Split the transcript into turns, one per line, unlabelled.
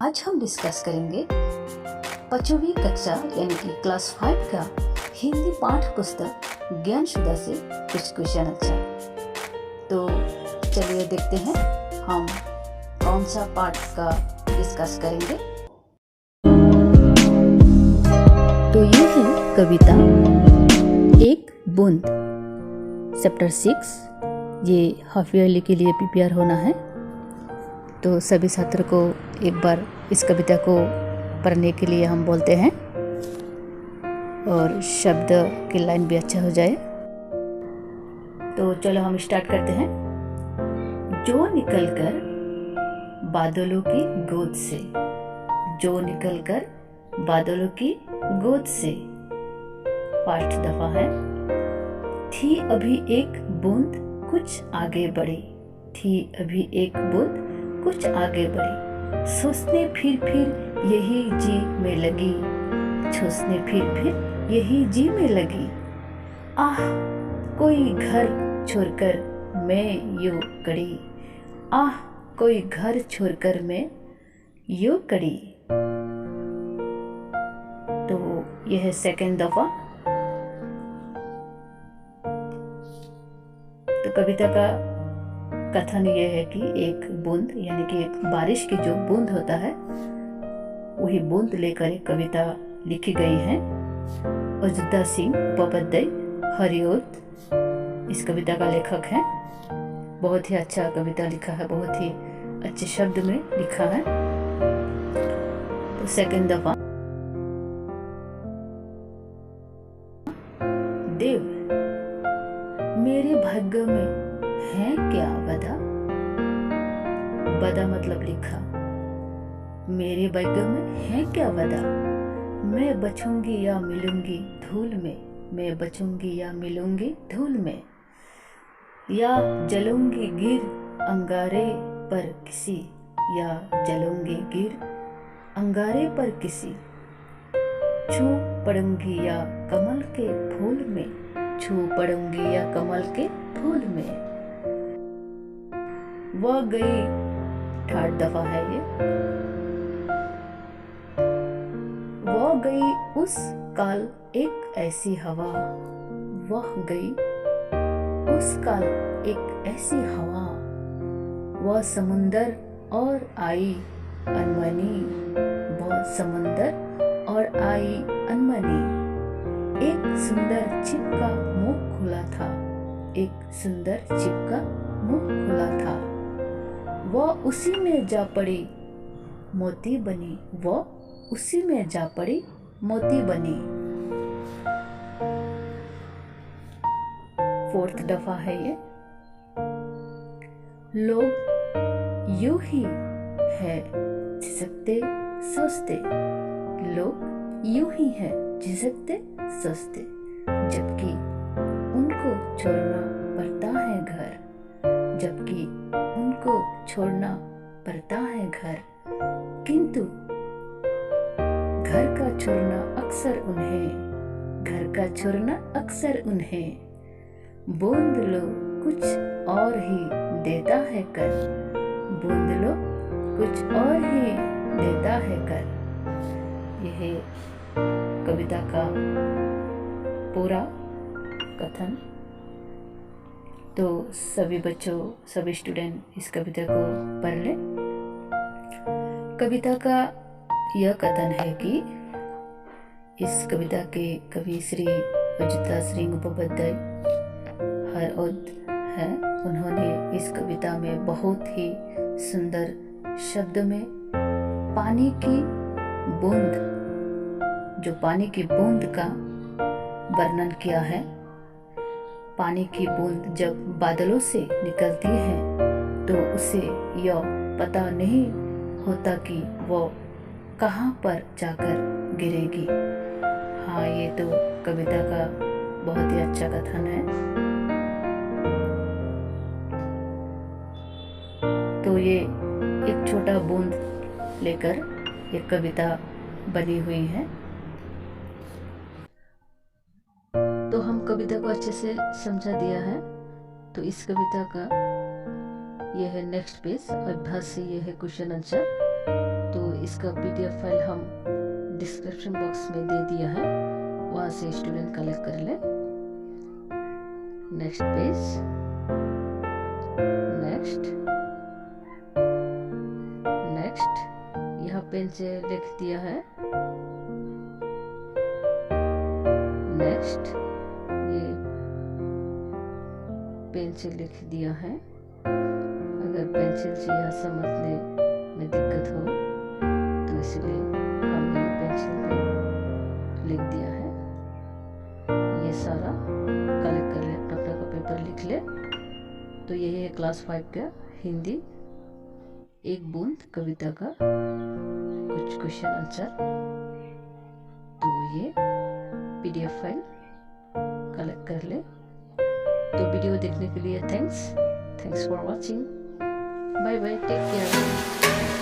आज हम डिस्कस करेंगे 5वीं कक्षा यानी कि क्लास 5 का हिंदी पाठ पुस्तक ज्ञान सुधा से कुछ क्वेश्चन आंसर। तो चलिए देखते हैं हम कौन सा पाठ का डिस्कस करेंगे। तो ये है कविता एक बूंद, चैप्टर 6। ये हाफ ईयरली के लिए प्रिपेयर होना है। तो सभी छात्र को एक बार इस कविता को पढ़ने के लिए हम बोलते हैं और शब्द की लाइन भी अच्छा हो जाए। तो चलो हम स्टार्ट करते हैं। जो निकलकर बादलों की गोद से, जो निकलकर बादलों की गोद से, फर्स्ट दफा है। थी अभी एक बूंद कुछ आगे बढ़ी, थी अभी एक बूंद कुछ आगे बढ़ी, सोचने फिर यही जी में लगी, सोचने फिर यही जी में लगी। आह कोई घर छोड़कर मैं यूं कड़ी, आह कोई घर छोड़कर मैं यूं कड़ी। तो यह है सेकंड दफा। तो कविता का कथन ये है कि एक बूंद यानी कि एक बारिश की जो बूंद होता है वही बूंद लेकर एक कविता लिखी गई है। अयोध्या सिंह उपाध्याय हरिओद इस कविता का लेखक है। बहुत ही अच्छा कविता लिखा है, बहुत ही अच्छे शब्द में लिखा है। तो सेकंड दफा। देव मेरे भाग्य में है क्या वदा, वदा मतलब लिखा। मेरे भाग्य में है क्या वदा, मैं बचूंगी या मिलूंगी धूल में, मैं बचूंगी या मिलूंगी धूल में, या जलूंगी गिर अंगारे पर किसी, या जलूंगी गिर अंगारे पर किसी, छू पड़ूंगी या कमल के फूल में, छू पड़ूंगी या कमल के फूल में। वह गई, थर्ड दफा है ये। वह गई उस काल एक ऐसी हवा, वह गई उस काल एक ऐसी हवा, वह समुंदर और आई अनमनी, वह समुंदर और आई अनमनी। एक सुंदर छिप का मुंह खुला था, एक सुंदर छिप का मुंह खुला था, वह उसी में जा पड़ी मोती बनी, वह उसी में जा पड़ी मोती बनी। फोर्थ दफा है ये। लोग यूं ही है झिझकते सोचते, लोग यूं ही है झिझकते सोचते, जबकि उनको छोड़ना पड़ता है घर, जबकि उनको छोड़ना पड़ता है घर। किंतु घर का छोड़ना अक्सर उन्हें, घर का छोड़ना अक्सर उन्हें, बूंद लो कुछ और ही देता है कर, बूंद लो कुछ और ही देता है कर। यह कविता का पूरा कथन। तो सभी बच्चों, सभी स्टूडेंट इस कविता को पढ़ लें। कविता का यह कथन है कि इस कविता के कवि श्री अयोध्या सिंह उपाध्याय हरिओद हैं। उन्होंने इस कविता में बहुत ही सुंदर शब्द में पानी की बूंद, जो पानी की बूंद का वर्णन किया है। पानी की बूंद जब बादलों से निकलती है तो उसे यह पता नहीं होता कि वो कहाँ पर जाकर गिरेगी। हाँ, ये तो कविता का बहुत ही अच्छा कथन है। तो ये एक छोटा बूंद लेकर एक कविता बनी हुई है। तो हम कविता को अच्छे से समझा दिया है। तो इस कविता का यह है नेक्स्ट पेज, अभ्यास से यह है क्वेश्चन आंसर। तो
इसका PDF फाइल हम डिस्क्रिप्शन बॉक्स में दे दिया है, वहाँ से स्टूडेंट कलेक्ट कर ले। नेक्स्ट पेज, नेक्स्ट यहाँ पेन से लिख दिया है। नेक्स्ट ये पेन से लिख दिया है। अगर पेंसिल से यह समझने में दिक्कत हो तो इसलिए हमने पेंसिल पे लिख दिया है। ये सारा कलेक्ट कर ले, अपना अपना का पेपर लिख ले। तो यही है क्लास 5 का हिंदी एक बूंद कविता का कुछ क्वेश्चन आंसर। तो ये PDF फाइल कलेक्ट कर ले। तो वीडियो देखने के लिए thanks for watching. Bye bye, take care.